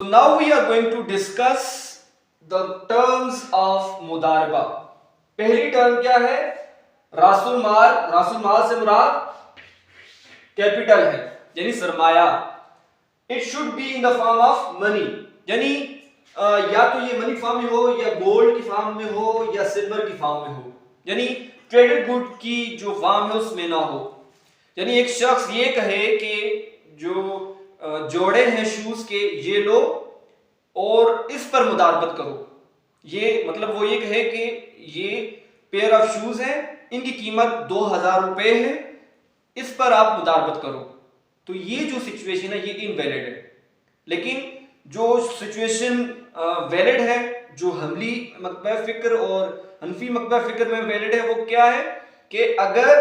now we are going to discuss the terms of मुदारबा। पहली term क्या है? रासुल माल। रासुल माल से मुराद कैपिटल है यानी सरमाया। It should be in the form of money, यानी या तो ये मनी फॉर्म में हो या गोल्ड की फॉर्म में हो या सिल्वर की फॉर्म में हो, यानी ट्रेडेड गुड की जो फॉर्म है उसमें ना हो। यानी एक शख्स ये कहे कि जो जोड़े हैं शूज के ये लो और इस पर मुदारबत करो, ये मतलब वो ये कहे कि ये पेयर ऑफ शूज हैं, इनकी कीमत 2000 रुपए है, इस पर आप मुदारबत करो, तो ये जो सिचुएशन है ये इनवैलिड है। लेकिन जो सिचुएशन वैलिड है, जो हमली मकबह फिक्र और हनफी मकबह फिक्र में वैलिड है, वो क्या है कि अगर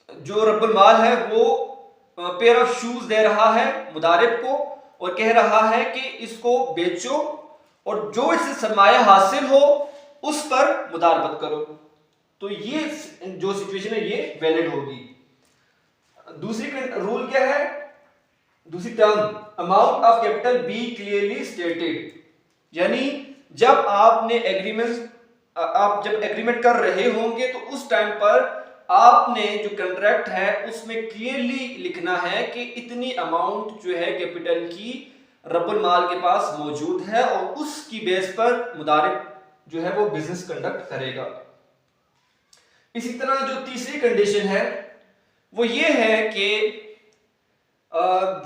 जो रब्बुल माल है वो पेयर ऑफ शूज दे रहा है मुदारिब को और कह रहा है कि इसको बेचो और जो इससे सरमाया हासिल हो उस पर मुदारबत करो, तो ये जो सिचुएशन है ये वैलिड होगी। दूसरी रूल क्या है? दूसरी term, amount of capital be clearly stated, यानी जब आपने आप जब एग्रीमेंट कर रहे होंगे तो उस टाइम पर आपने जो कॉन्ट्रैक्ट है उसमें क्लियरली लिखना है कि इतनी अमाउंट जो है कैपिटल की रब्बुल माल के पास मौजूद है और उसकी बेस पर मुदारिब जो है वो बिजनेस कंडक्ट करेगा। इसी तरह जो तीसरी कंडीशन है वो ये है कि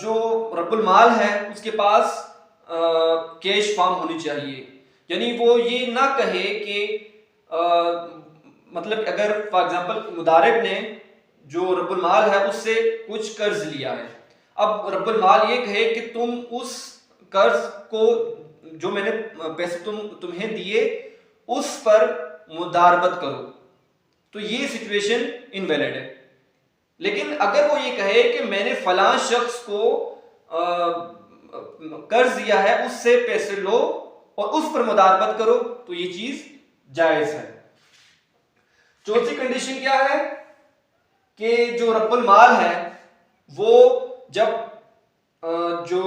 जो रब्बुल माल है उसके पास कैश फॉर्म होनी चाहिए, यानी वो ये ना कहे कि मतलब अगर फॉर एग्जांपल मुदारिब ने जो रब्बुल माल है उससे कुछ कर्ज लिया है, अब रब्बुल माल ये कहे कि तुम उस कर्ज को जो मैंने पैसे तुम्हें दिए उस पर मुदारबत करो, तो ये सिचुएशन इनवैलिड है। लेकिन अगर वो ये कहे कि मैंने फलां शख्स को कर्ज दिया है उससे पैसे लो और उस पर मुदारबत करो, तो ये चीज जायज है। चौथी कंडीशन क्या है कि जो रब्बुल माल है वो जब जो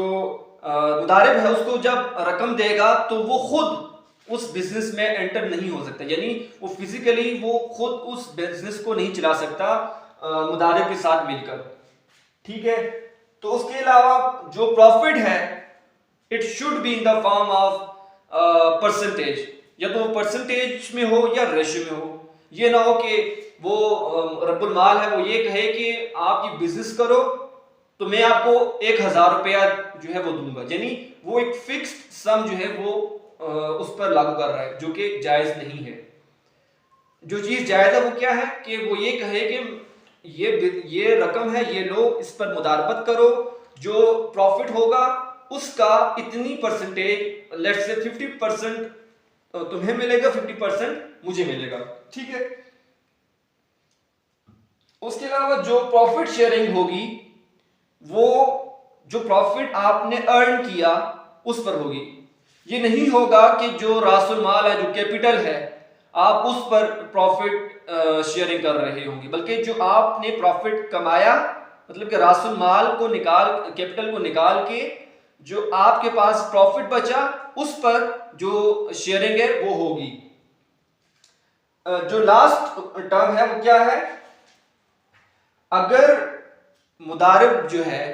मुदारिब है उसको जब रकम देगा तो वो खुद उस बिजनेस में एंटर नहीं हो सकता, यानी वो फिजिकली वो खुद उस बिजनेस को नहीं चला सकता मुदारिब के साथ मिलकर, ठीक है। तो उसके अलावा जो प्रॉफिट है it should be in the form of percentage, या तो परसेंटेज में हो या रेशियो में हो। ये ना हो कि वो रब्बुल माल है वो ये कहे कि आप ये बिजनेस करो तो मैं आपको 1000 रुपया जो है वो दूंगा, यानी वो एक फिक्स्ड सम जो है वो उस पर लागू कर रहा है, जो कि जायज नहीं है। जो चीज जायज है वो क्या है कि वो ये कहे कि ये रकम है ये लो, इस पर मुदारबत करो, जो प्रॉफिट होगा उसका इतनी परसेंटेज, लेट्स से 50% तुम्हें मिलेगा, 50% मुझे मिलेगा, ठीक है। उसके अलावा जो प्रॉफिट शेयरिंग होगी वो जो प्रॉफिट आपने अर्न किया उस पर होगी। ये नहीं होगा कि जो रासुल माल है जो कैपिटल है आप उस पर प्रॉफिट शेयरिंग कर रहे होंगे, बल्कि जो आपने प्रॉफिट कमाया मतलब कि रासुल माल को कैपिटल को निकाल के जो आपके पास प्रॉफिट बचा उस पर जो शेयरिंग है वो होगी। जो लास्ट टर्म है वो क्या है? अगर मुदारिब जो है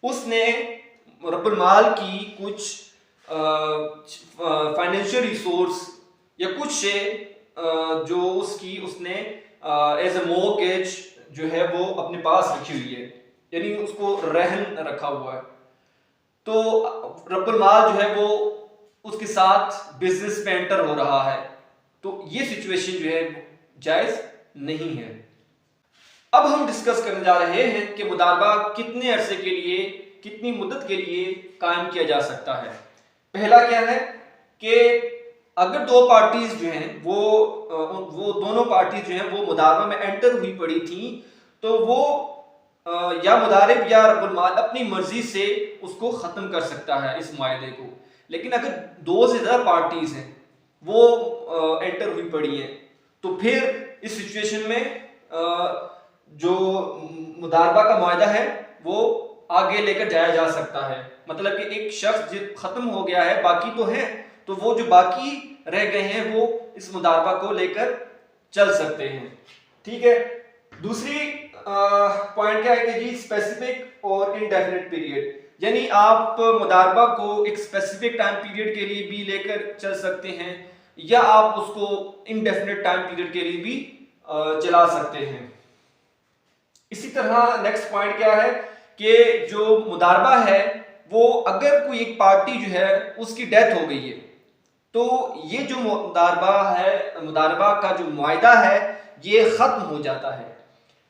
उसने रब्बुल माल की कुछ फाइनेंशियल रिसोर्स या कुछ से जो उसने एज ए मॉर्गेज जो है वो अपने पास रखी हुई है, यानी उसको रहन रखा हुआ है, तो रब्बुल माल जो है वो उसके साथ बिजनेस में एंटर हो रहा है, तो ये सिचुएशन जो है जायज नहीं है। अब हम डिस्कस करने जा रहे हैं कि मुदारबा कितने अरसे के लिए, कितनी मुद्दत के लिए कायम किया जा सकता है। पहला क्या है कि अगर दो पार्टीज जो हैं वो दोनों पार्टीज जो हैं वो मुदारबा में एंटर हुई पड़ी थी, तो वो या मुदारिब या रब्बुल माल अपनी मर्जी से उसको खत्म कर सकता है इस मुआहदे को। लेकिन अगर दो से ज्यादा पार्टीज हैं वो एंटर हुई पड़ी है, तो फिर इस सिचुएशन में जो मुदारबा का मुआहदा है वो आगे लेकर जाया जा सकता है। मतलब कि एक शख्स खत्म हो गया है, बाकी तो है, तो वो जो बाकी रह गए हैं वो इस मुदारबा को लेकर चल सकते हैं। ठीक है। दूसरी पॉइंट क्या है कि जी स्पेसिफिक और इनडेफिनिट पीरियड, यानी आप मुदारबा को एक स्पेसिफिक टाइम पीरियड के लिए भी लेकर चल सकते हैं या आप उसको इनडेफिनिट टाइम पीरियड के लिए भी चला सकते हैं। इसी तरह नेक्स्ट पॉइंट क्या है कि जो मुदारबा है वो अगर कोई एक पार्टी जो है उसकी डेथ हो गई है तो ये जो मुदारबा है, मुदारबा का जो मुआहिदा है ये खत्म हो जाता है।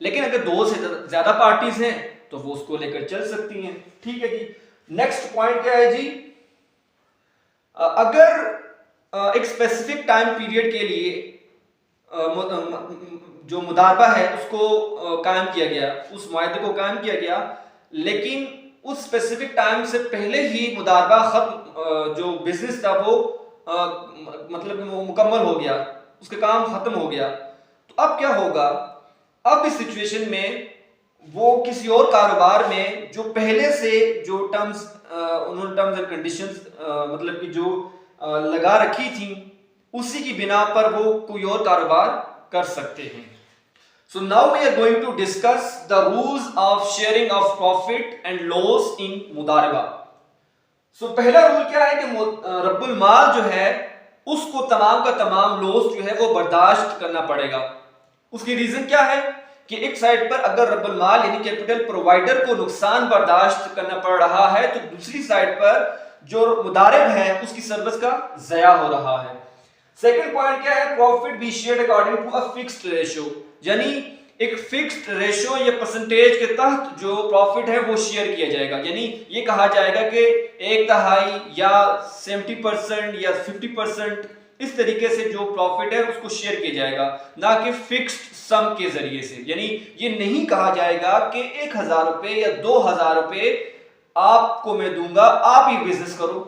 लेकिन अगर 2 से ज्यादा पार्टीज हैं तो वो उसको लेकर चल सकती हैं। ठीक है जी। नेक्स्ट पॉइंट क्या है जी, अगर एक स्पेसिफिक टाइम पीरियड के लिए जो मुदारबा है उसको कायम किया गया, उस मुआहदे को कायम किया गया, लेकिन उस स्पेसिफिक टाइम से पहले ही मुदारबा खत्म, जो बिजनेस था वो मतलब वो मुकम्मल हो गया, उसका काम खत्म हो गया, तो अब क्या होगा? अब इस सिचुएशन में वो किसी और कारोबार में जो पहले से जो उन्होंने टर्म्स एंड कंडीशंस मतलब कि जो लगा रखी थी उसी की बिना पर वो कोई और कारोबार कर सकते हैं। So now we are going to discuss the rules of sharing of profit and loss in मुदारबा। So पहला रूल क्या है कि रब्बुल माल जो है उसको तमाम का तमाम लॉस जो है वो बर्दाश्त करना पड़ेगा। उसकी रीजन क्या है कि एक साइड पर अगर रब्बुल माल यानी कैपिटल प्रोवाइडर को नुकसान बर्दाश्त करना पड़ रहा है तो दूसरी साइड पर जो मुदारिब है उसकी सर्विस का ज़या हो रहा है। सेकंड पॉइंट क्या है? Profit be shared according to a fixed ratio, यानी एक फिक्स्ड रेशियो या परसेंटेज के तहत जो प्रॉफिट है वो शेयर किया जाएगा। यानी ये कहा जाएगा कि 1/3 या 70% या 50% इस तरीके से जो प्रॉफिट है उसको शेयर किया जाएगा, ना कि फिक्स्ड सम के जरिए से। यानी ये नहीं कहा जाएगा कि 1000 रुपए या 2000 रुपए आपको मैं दूंगा, आप ही बिजनेस करो,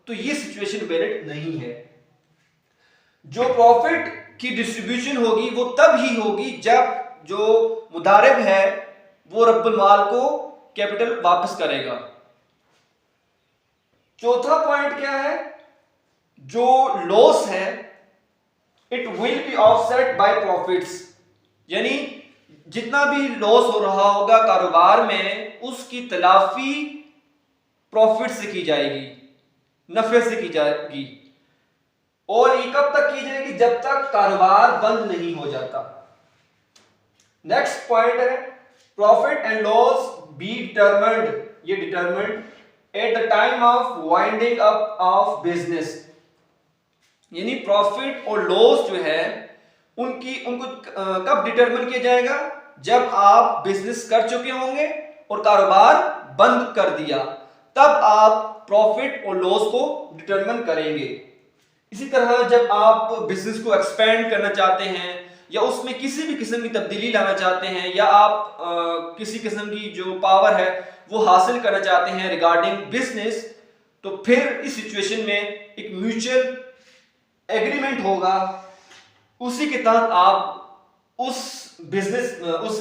तो ये सिचुएशन वैलिड नहीं है। जो प्रॉफिट की डिस्ट्रीब्यूशन होगी वो तब ही होगी जब जो मुदारिब है वो रब्बुल माल को कैपिटल वापस करेगा। चौथा पॉइंट क्या है? जो लॉस है it will be offset by profits, यानी जितना भी लॉस हो रहा होगा कारोबार में उसकी तलाफी प्रॉफिट से की जाएगी, नफे से की जाएगी। और ये कब तक की जाएगी? जब तक कारोबार बंद नहीं हो जाता। नेक्स्ट पॉइंट है profit and loss be determined, ये determined at the time of winding up of business, यानी प्रॉफिट और लॉस जो है उनको कब डिटरमिन किया जाएगा? जब आप बिजनेस कर चुके होंगे और कारोबार बंद कर दिया, तब आप प्रॉफिट और लॉस को डिटरमिन करेंगे। इसी तरह जब आप बिजनेस को एक्सपेंड करना चाहते हैं या उसमें किसी भी किस्म की तब्दीली लाना चाहते हैं या आप किसी किस्म की जो पावर है वो हासिल करना चाहते हैं रिगार्डिंग बिजनेस, तो फिर इस सिचुएशन में एक म्यूचुअल एग्रीमेंट होगा, उसी के तहत आप उस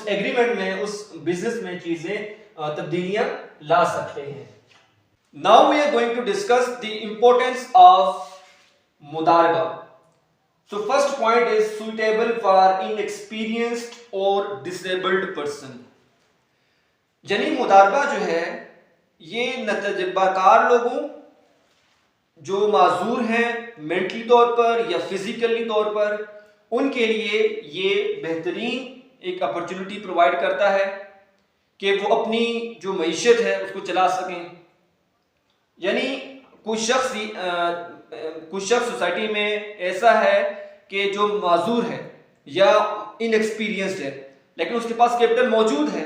एग्रीमेंट में, उस बिजनेस में चीजें तब्दीलियां ला सकते हैं। Now we are going to discuss the importance of मुदारबा। So first point is suitable for inexperienced or disabled person, यानी मुदारबा जो है ये नतजुर्बाकार लोगों, जो माजूर हैं मेंटली तौर पर या फिजिकली तौर पर, उनके लिए ये बेहतरीन एक अपॉर्चुनिटी प्रोवाइड करता है कि वो अपनी जो मईशत है उसको चला सकें। यानी कुछ शख्स सोसाइटी में ऐसा है कि जो माजूर है या इनएक्सपीरियंस्ड है लेकिन उसके पास कैपिटल मौजूद है,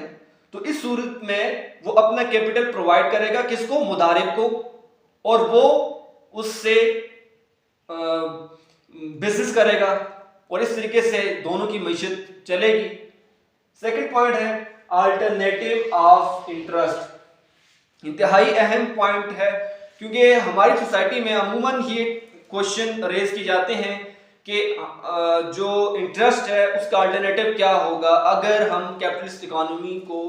तो इस सूरत में वो अपना कैपिटल प्रोवाइड करेगा किसको? मुदारिब को, और वो उससे बिजनेस करेगा और इस तरीके से दोनों की मईशत चलेगी। सेकंड पॉइंट है अल्टरनेटिव ऑफ इंटरेस्ट। इंतहाई अहम पॉइंट है क्योंकि हमारी सोसाइटी में अमूमन ये क्वेश्चन रेज किए जाते हैं कि जो इंटरेस्ट है उसका अल्टरनेटिव क्या होगा अगर हम कैपिटलिस्ट इकोनॉमी को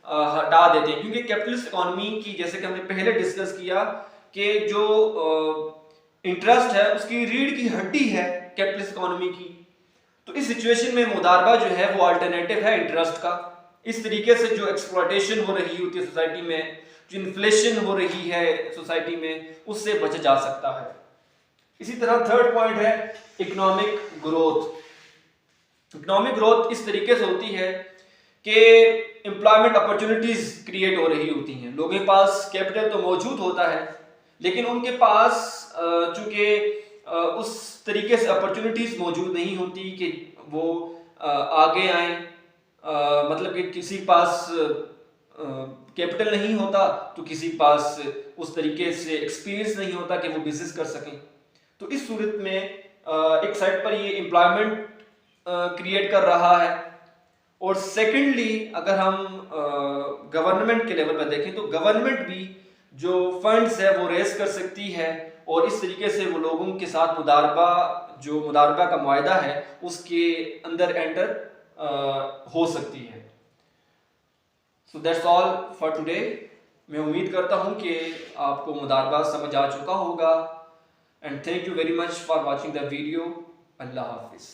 हटा देते हैं, क्योंकि कैपिटलिस्ट इकोनॉमी की, जैसे कि हमने पहले डिस्कस किया, कि जो इंटरेस्ट है उसकी रीढ़ की हड्डी है कैपिटलिस्ट इकोनॉमी की। तो इस सिचुएशन में मुदारबा जो है वो अल्टरनेटिव है इंटरेस्ट का। इस तरीके से जो एक्सप्लॉयटेशन हो रही होती है सोसाइटी में, जो इन्फ्लेशन हो रही है सोसाइटी में, उससे बचा जा सकता है। इसी तरह थर्ड पॉइंट है इकोनॉमिक ग्रोथ। इकोनॉमिक ग्रोथ इस तरीके से होती है कि एम्प्लॉयमेंट अपॉर्चुनिटीज क्रिएट हो रही होती हैं। लोगों के पास कैपिटल तो मौजूद होता है, लेकिन उनके पास चूंकि उस तरीके से अपॉर्चुनिटीज मौजूद नहीं होती कि वो आगे आए, मतलब कि किसी के पास कैपिटल नहीं होता तो किसी के पास उस तरीके से एक्सपीरियंस नहीं होता कि वो बिजनेस कर सकें। तो इस सूरत में एक साइड पर ये एम्प्लॉयमेंट क्रिएट कर रहा है, और सेकेंडली अगर हम गवर्नमेंट के लेवल पर देखें तो गवर्नमेंट भी जो फंड्स है वो रेज कर सकती है, और इस तरीके से वो लोगों के साथ मुदारबा का मुआहदा है उसके अंदर एंटर हो सकती है। So that's all for today. मैं उम्मीद करता हूँ कि आपको मुदारबा समझ आ चुका होगा, and thank you very much for watching the video. अल्लाह हाफिज़।